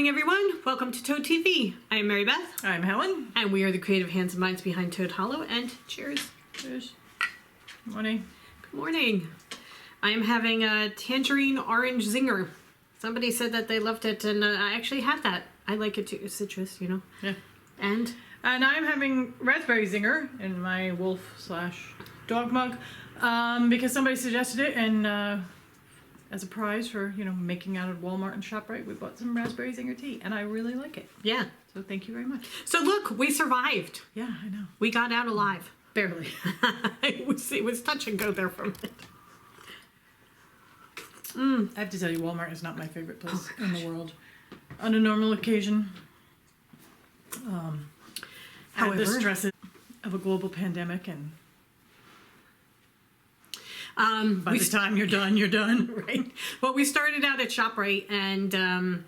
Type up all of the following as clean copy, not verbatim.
morning, everyone. Welcome to Toad TV. I am Mary Beth. I'm Helen. And we are the creative hands and minds behind Toad Hollow. And cheers. Cheers. Morning. Good morning. I am having a tangerine orange zinger. Somebody said that they loved it, and I actually had that. I like it too. It's citrus, you know. Yeah. And I'm having raspberry zinger in my wolf/dog mug because somebody suggested it, and as a prize for, making out at Walmart and ShopRite, we bought some raspberry zinger tea, and I really like it. yeah. So thank you very much. So look, we survived. Yeah, I know. We got out alive. Barely. it was touch and go there for a minute. I have to tell you, Walmart is not my favorite place in the world. On a normal occasion, However, the stresses of a global pandemic, and by the time you're done. Right. Well, we started out at ShopRite, and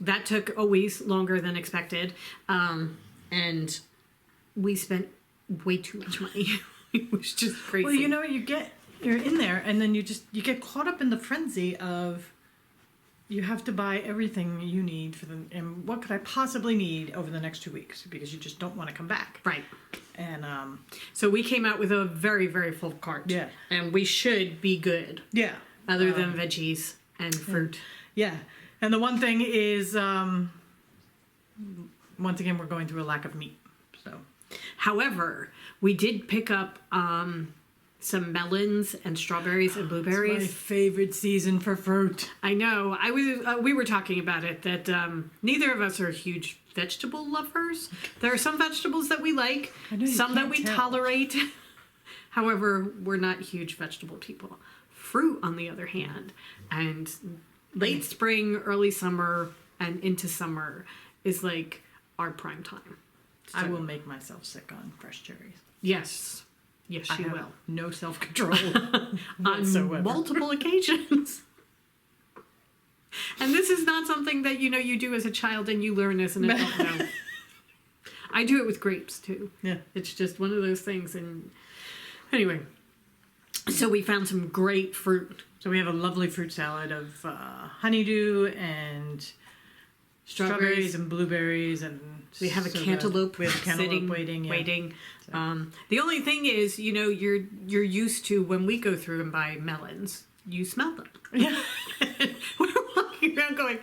that took always longer than expected. And we spent way too much money. It was just crazy. Well, you're in there, and then you get caught up in the frenzy of you have to buy everything you need and what could I possibly need over the next 2 weeks, because you just don't want to come back. Right. And so we came out with a very, very full cart. Yeah. And we should be good. Yeah. Other than veggies and fruit. Yeah. And the one thing is, once again, we're going through a lack of meat. So, however, we did pick up some melons and strawberries and blueberries. It's my favorite season for fruit. I know. We were talking about it, that neither of us are huge vegetable lovers. There are some vegetables that we like, some that we tolerate. However, we're not huge vegetable people. Fruit, on the other hand, and late spring, early summer, and into summer is like our prime time. So, I will make myself sick on fresh cherries. Yes. Yes, I you have will. No self-control whatsoever. On multiple occasions. And this is not something that, you do as a child and you learn as an adult. No. I do it with grapes, too. Yeah. It's just one of those things. And anyway, so we found some great fruit. So we have a lovely fruit salad of honeydew and strawberries and blueberries, and we have a cantaloupe. We have a cantaloupe waiting. Yeah. Waiting. So. The only thing is, you're used to, when we go through and buy melons, you smell them. Yeah. We're walking around going,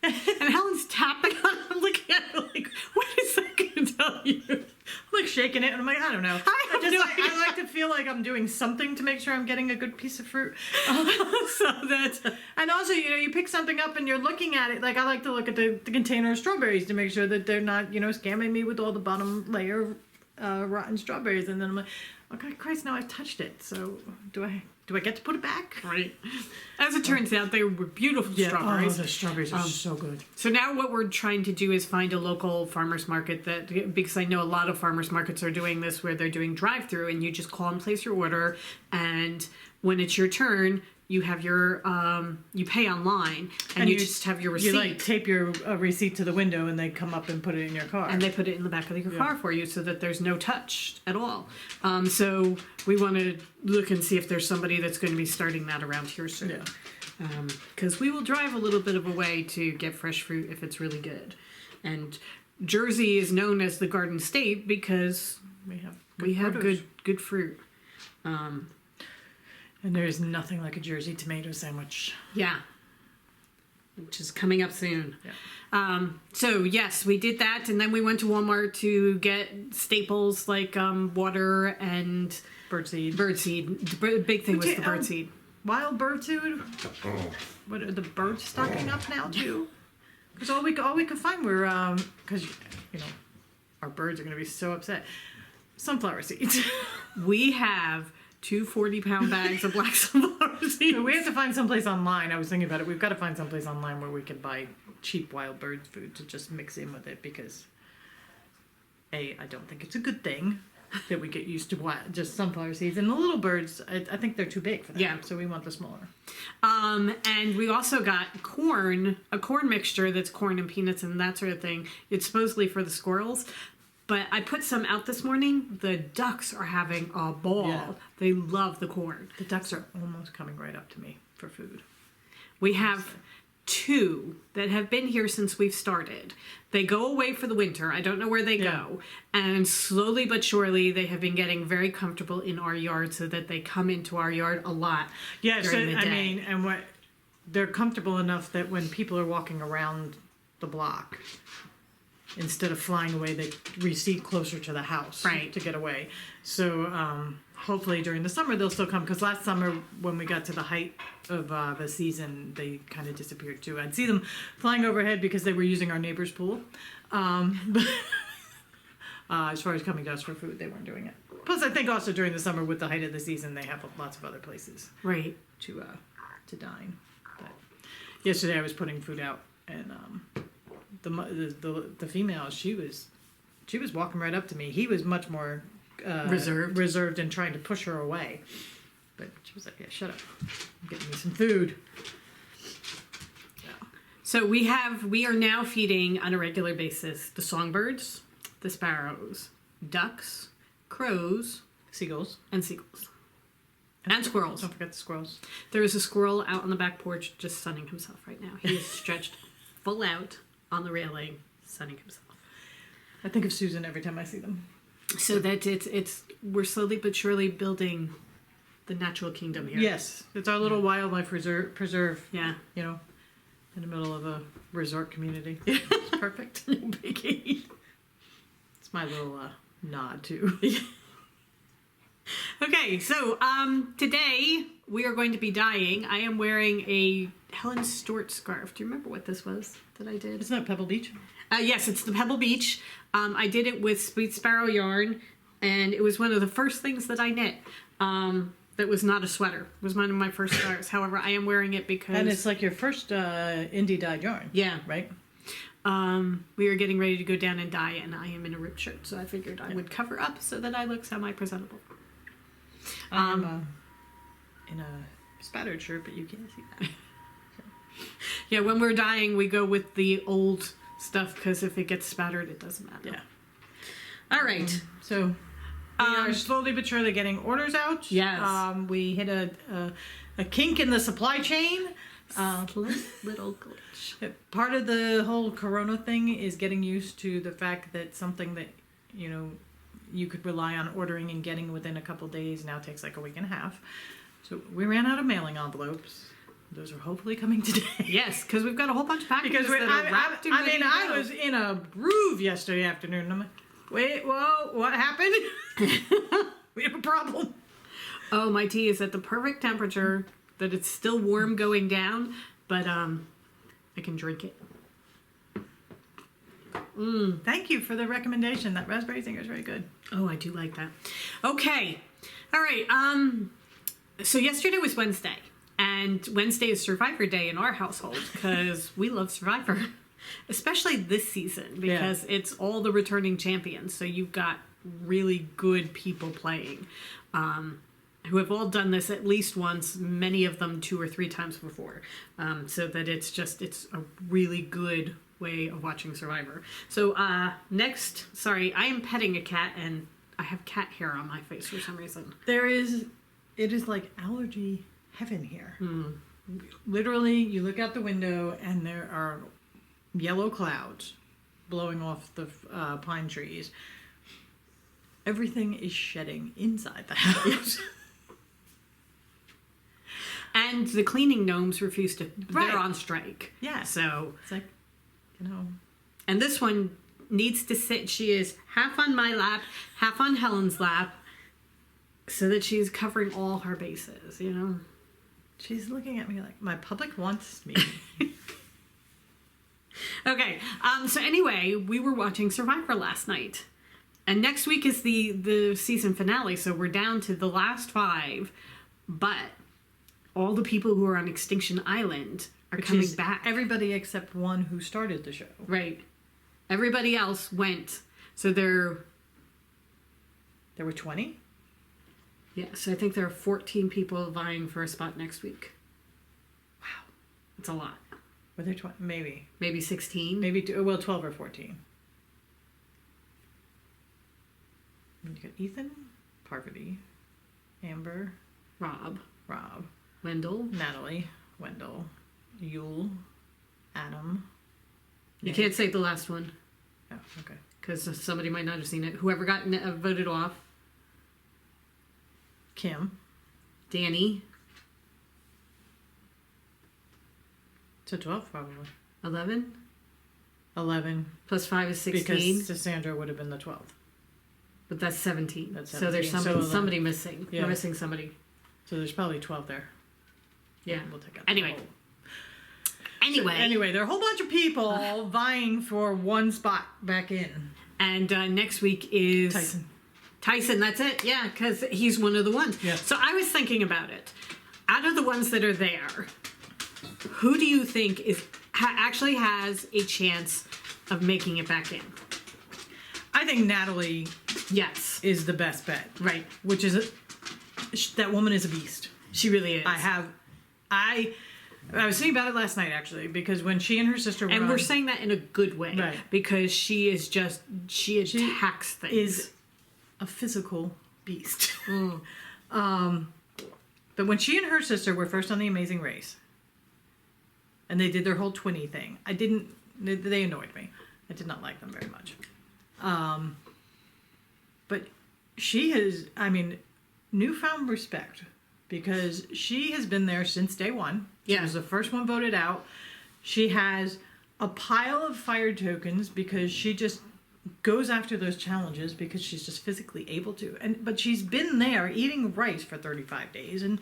and Helen's tapping on them, looking at her like, what is that going to tell you? I'm like shaking it, and I'm like, I don't know. I like to feel like I'm doing something to make sure I'm getting a good piece of fruit. And also, you pick something up and you're looking at it. Like, I like to look at the container of strawberries to make sure that they're not, scamming me with all the bottom layer rotten strawberries. And then I'm like, okay, Christ, now I've touched it. So do I get to put it back? Right. As it turns out, they were beautiful strawberries. Oh, the strawberries are so good. So now what we're trying to do is find a local farmer's market because I know a lot of farmer's markets are doing this, where they're doing drive-through, and you just call and place your order, and when it's your turn, you have your, you pay online, and you just have your receipt. You tape your receipt to the window, and they come up and put it in your car. And they put it in the back of your car for you, so that there's no touch at all. So we want to look and see if there's somebody that's going to be starting that around here soon. Yeah. Because we will drive a little bit of a way to get fresh fruit if it's really good. And Jersey is known as the Garden State because we have good fruit. And there's nothing like a Jersey tomato sandwich. Yeah. Which is coming up soon. Yeah. So, yes, we did that. And then we went to Walmart to get staples like water and birdseed. Birdseed. The big thing was the birdseed. Wild birdseed? What, are the birds stocking up now, too? Because all we could find were, because, our birds are going to be so upset. Sunflower seeds. We have 2 40-pound bags of black sunflower seeds. So we have to find someplace online. I was thinking about it. We've got to find someplace online where we can buy cheap wild bird food to just mix in with it, because I don't think it's a good thing that we get used to just sunflower seeds. And the little birds, I think they're too big for that. Yeah. So we want the smaller. And we also got a corn mixture that's corn and peanuts and that sort of thing. It's supposedly for the squirrels. But I put some out this morning. The ducks are having a ball. Yeah. They love the corn. The ducks are almost coming right up to me for food. We have two that have been here since we've started. They go away for the winter. I don't know where they go. And slowly but surely, they have been getting very comfortable in our yard so that they come into our yard a lot. Yeah, so, during the day. I mean, and what they're comfortable enough that when people are walking around the block, instead of flying away, they recede closer to the house Right. to get away. So hopefully during the summer they'll still come, because last summer when we got to the height of the season, they kind of disappeared too. I'd see them flying overhead because they were using our neighbor's pool. But as far as coming to us for food, they weren't doing it. Plus, I think also during the summer with the height of the season, they have lots of other places Right. to dine. But yesterday I was putting food out, and the female, she was walking right up to me. He was much more reserved and trying to push her away. But she was like, "Yeah, shut up. I'm getting me some food." So we are now feeding on a regular basis the songbirds, the sparrows, ducks, crows, Seagulls. and seagulls. And squirrels. Don't forget the squirrels. There is a squirrel out on the back porch just sunning himself right now. He is stretched full out on the railing, sunning himself. I think of Susan every time I see them. So that we're slowly but surely building the natural kingdom here. Yes, it's our little wildlife preserve. Yeah. You know, in the middle of a resort community. It's perfect. No biggie. It's my little nod too. Okay, so today we are going to be dyeing. I am wearing a Helen Stewart scarf. Do you remember what this was that I did? Isn't that Pebble Beach? Yes, it's the Pebble Beach. I did it with Sweet Sparrow yarn, and it was one of the first things that I knit. That was not a sweater. It was one of my first scarves. However, I am wearing it because... And it's like your first indie dyed yarn. Yeah. Right? We are getting ready to go down and dye, and I am in a ripped shirt, so I figured I would cover up so that I look semi-presentable. I'm in a spattered shirt, but you can't see that. Yeah, when we're dyeing, we go with the old stuff, because if it gets spattered, it doesn't matter. Yeah. All right. So we are slowly but surely getting orders out. Yes. We hit a kink in the supply chain. Little glitch. Part of the whole Corona thing is getting used to the fact that something that, you know, you could rely on ordering and getting within a couple days now takes like a week and a half. So we ran out of mailing envelopes. Those are hopefully coming today. Yes, because we've got a whole bunch of packages Because that are wrapped and ready to I go. was in a groove yesterday afternoon. And I'm like, wait, whoa, what happened? We have a problem. Oh, my tea is at the perfect temperature, that it's still warm going down, but I can drink it. Thank you for the recommendation. That raspberry thing is very good. Oh, I do like that. Okay. All right. So yesterday was Wednesday, and Wednesday is Survivor Day in our household because we love Survivor, especially this season because it's all the returning champions. So you've got really good people playing, who have all done this at least once, many of them 2 or 3 times before. So that it's a really good way of watching Survivor. So sorry, I am petting a cat and I have cat hair on my face for some reason. It is like allergy heaven here. Literally, you look out the window and there are yellow clouds blowing off the pine trees. Everything is shedding inside the house. And the cleaning gnomes refuse to. Right. They're on strike. Yeah. So It's like, you know. And this one needs to sit. She is half on my lap, half on Helen's lap, so that she's covering all her bases, you know? She's looking at me like, my public wants me. Okay, so anyway, we were watching Survivor last night. And next week is the season finale, so we're down to the last 5. But all the people who are on Extinction Island are coming back. Everybody except one who started the show. Right. Everybody else went. So There were 20? Yes, I think there are 14 people vying for a spot next week. Wow. That's a lot. Were there 20? Maybe. Maybe 16? Maybe, 12 or 14. You got Ethan, Parvati, Amber, Rob, Rob, Wendell, Natalie, Wendell, Yule, Adam. You can't say the last one Oh, okay. because somebody might not have seen it. Whoever got voted off. Kim. Danny. So 12 probably. 11. 11. Plus 5 is 16. Because Sandra would have been the 12th. But that's 17. That's So there's 17. somebody missing. Yeah. We're missing somebody. So there's probably 12 there. Yeah. We'll take out Anyway. the whole. Anyway. There are a whole bunch of people vying for one spot back in. And next week is Tyson, that's it. Yeah, because he's one of the ones. Yeah. So I was thinking about it. Out of the ones that are there, who do you think actually has a chance of making it back in? I think Natalie Yes. is the best bet. Right. Which is that woman is a beast. She really is. I was thinking about it last night actually because when she and her sister were And on, we're saying that in a good way. Right. Because she attacks things. is a physical beast. Mm. But when she and her sister were first on The Amazing Race, and they did their whole twinny thing, they annoyed me. I did not like them very much. But she has, newfound respect because she has been there since day one. She was the first one voted out. She has a pile of fire tokens because she just goes after those challenges because she's just physically able to. But she's been there eating rice for 35 days. And,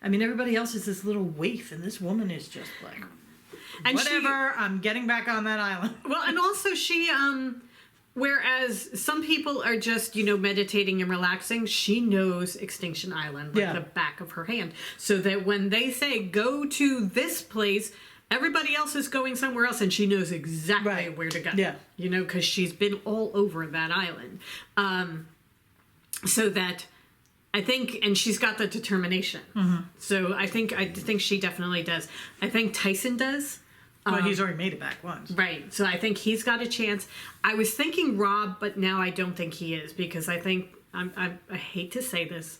everybody else is this little waif, and this woman is just like, and whatever, I'm getting back on that island. Well, and also she, whereas some people are just, meditating and relaxing, she knows Extinction Island like the back of her hand. So that when they say, go to this place, everybody else is going somewhere else, and she knows exactly where to go. Yeah. Because she's been all over that island. So that I think, and she's got the determination. Mm-hmm. So I think she definitely does. I think Tyson does. Well, he's already made it back once. Right. So I think he's got a chance. I was thinking Rob, but now I don't think he is because I think, I hate to say this,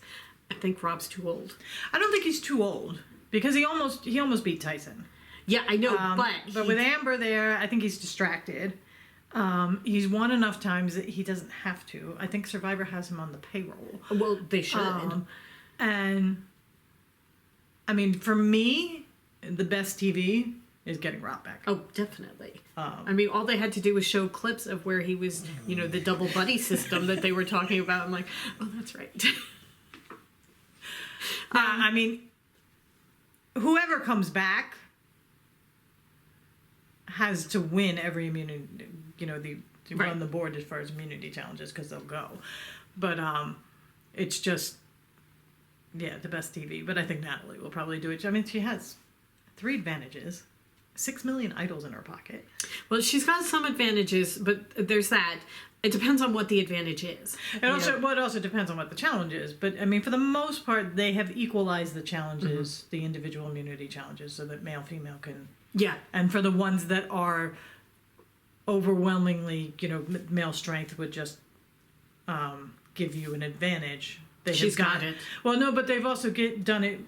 I think Rob's too old. I don't think he's too old because he almost beat Tyson. Yeah, I know, but with Amber there, I think he's distracted. He's won enough times that he doesn't have to. I think Survivor has him on the payroll. Well, they should. And for me, the best TV is getting Rob back. Oh, definitely. All they had to do was show clips of where he was, the double buddy system that they were talking about. I'm like, oh, that's right. Whoever comes back has to win every immunity, run the board as far as immunity challenges because they'll go. But it's just, the best TV. But I think Natalie will probably do it. She has 3 advantages. 6 million idols in her pocket. Well, she's got some advantages, but there's that. It depends on what the advantage is. And it also depends on what the challenge is. But, for the most part, they have equalized the challenges, the individual immunity challenges, so that male-female can... Yeah. And for the ones that are overwhelmingly, male strength would just give you an advantage. She's got it. Well, no, but they've also done it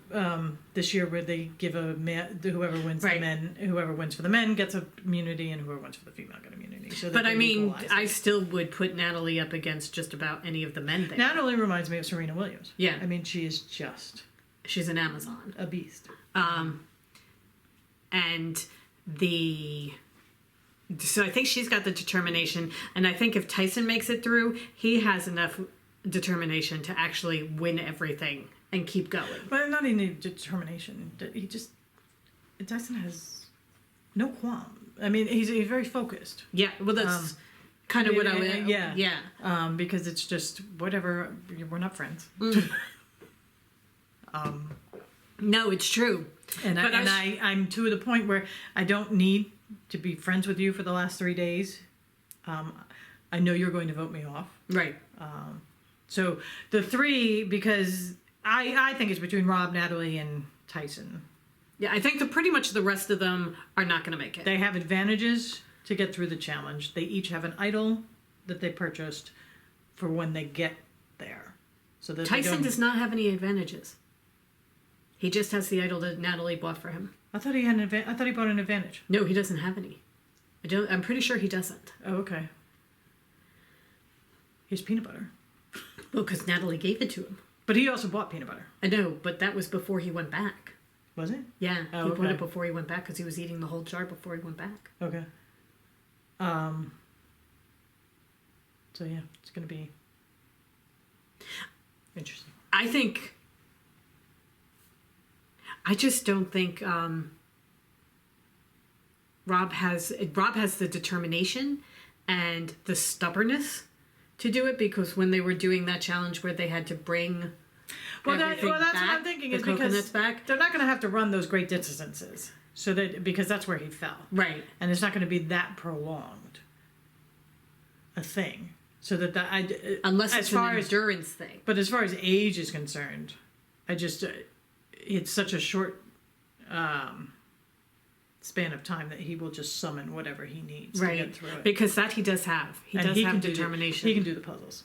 this year where they give whoever wins the men, whoever wins for the men gets immunity, and whoever wins for the female gets immunity. So but I still would put Natalie up against just about any of the men there. Natalie reminds me of Serena Williams. Yeah, she is just she's an Amazon, a beast. And so I think she's got the determination, and I think if Tyson makes it through, he has enough determination to actually win everything and keep going. But not even determination. Tyson has no qualm. He's very focused. Yeah, well, that's kind of what I would. Yeah. Because it's just whatever. We're not friends. No, it's true. I'm to the point where I don't need to be friends with you for the last 3 days. I know you're going to vote me off. Right. So the 3, because I think it's between Rob, Natalie, and Tyson. Yeah, I think pretty much the rest of them are not going to make it. They have advantages to get through the challenge. They each have an idol that they purchased for when they get there. So that Tyson does not have any advantages. He just has the idol that Natalie bought for him. I thought he had I thought he bought an advantage. No, he doesn't have any. I'm pretty sure he doesn't. Oh, okay. He's peanut butter. Well, because Natalie gave it to him. But he also bought peanut butter. I know, but that was before he went back. Was it? Yeah, oh, he okay. bought it before he went back because he was eating the whole jar before he went back. Okay. So yeah, it's gonna be interesting. I just don't think Rob has the determination and the stubbornness to do it, because when they were doing that challenge where they had to bring that's back, what I'm thinking, the is coconuts because back. they're not going to have to run those great distances, so that because that's where he fell, Right? and it's not going to be that prolonged a thing, so that Unless as it's far an as endurance thing. But as far as age is concerned, I just it's such a short span of time that he will just summon whatever he needs to get through it. Because that he does have. He does have determination. He can do the puzzles.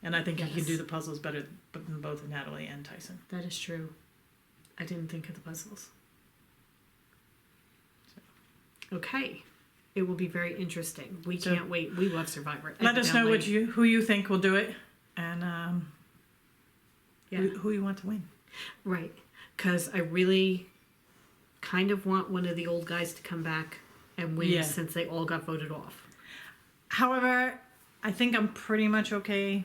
And I think he can do the puzzles better than both Natalie and Tyson. That is true. I didn't think of the puzzles. Okay. It will be very interesting. We can't wait. We love Survivor. Let us know who you think will do it, and who you want to win. Right. Because I really kind of want one of the old guys to come back and win, since they all got voted off. However, I think I'm pretty much okay,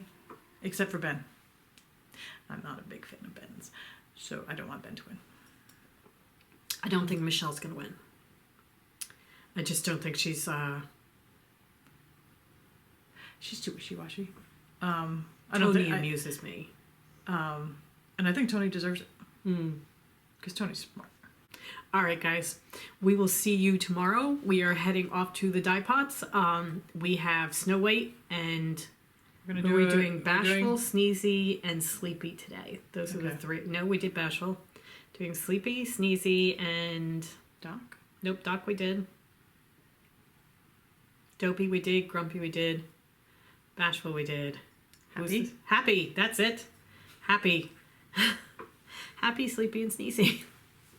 except for Ben. I'm not a big fan of Ben's, so I don't want Ben to win. I don't think Michelle's going to win. I just don't think she's too wishy-washy. Tony amuses me. And I think Tony deserves it. Because Tony's smart. All right, guys. We will see you tomorrow. We are heading off to the dye pots. We have Snow White and we're doing Bashful, Sneezy, and Sleepy today. Those are the three. No, we did Bashful. Doing Sleepy, Sneezy, and Doc? Nope, Doc we did. Dopey we did. Grumpy we did. Bashful we did. Happy? Happy. That's it. Happy. Happy, Sleepy, and Sneezy.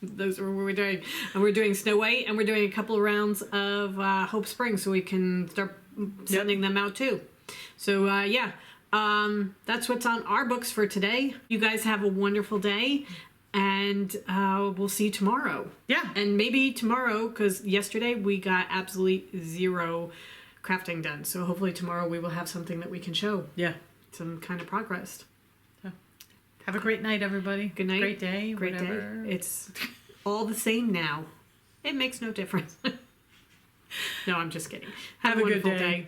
Those are what we're doing. And we're doing Snow White, and we're doing a couple of rounds of Hope Springs, so we can start sending them out too. So, that's what's on our books for today. You guys have a wonderful day, and we'll see you tomorrow. Yeah. And maybe tomorrow, because yesterday we got absolutely zero crafting done. So hopefully tomorrow we will have something that we can show. Yeah. Some kind of progress. Have a great night, everybody. Good night. Great day. Great whatever. day. It's all the same now. It makes no difference. No, I'm just kidding. Have a good wonderful day. day.